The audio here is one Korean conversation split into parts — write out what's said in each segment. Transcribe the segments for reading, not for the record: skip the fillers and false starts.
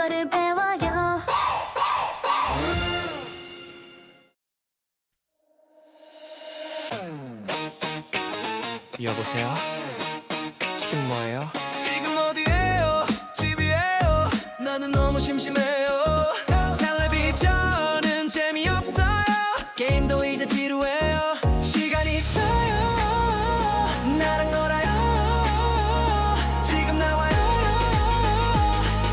거를 배워요. 여보세요? 지금 뭐예요? 지금 어디에요? 집이에요? 나는 너무 심심해요. 텔레비전은 재미없어요. 게임도 이제 지루해요. 시간 있어요. 나랑 놀아요. 지금 나와요.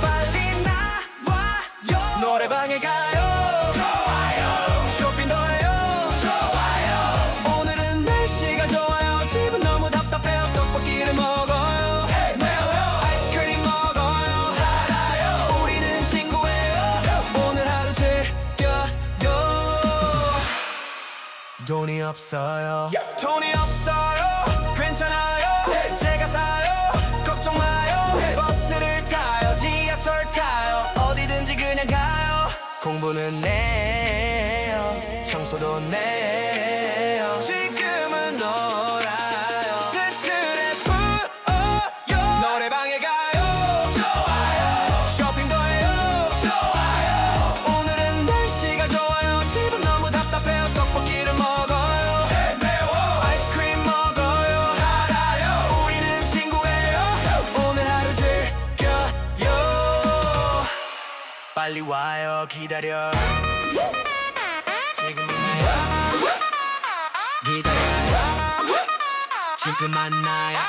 빨리 나와요. 노래방에 가요. 좋아요. 쇼핑도 해요. 좋아요. 오늘은 날씨가 좋아요. 집은 너무 답답해요. 떡볶이를 먹어요. 매워요. 아이스크림 먹어요. 달아요. 우리는 친구예요. 오늘 하루 즐겨요. 돈이 없어요. 돈이 없어요. 괜찮아요. 제가 사요. 걱정 마요. 버스를 타요. 지하철 타요. 어디든지 그냥 가요. 공부는 내요. 청소도 내요. 지금은 놀아요. 스트레스 풀어요. 노래방에 가요. 좋아요. 쇼핑도 해요. 좋아요. 오늘은 날씨가 좋아요. 집은 너무 답답해요. 떡볶이를 먹어요. 매워. 아이스크림 먹어요. 달아요. 우리는 친구예요. 오늘 하루 즐겨요. 빨리 와요. 기다려. 지금 만나요. 기다려요. 지금 만나요.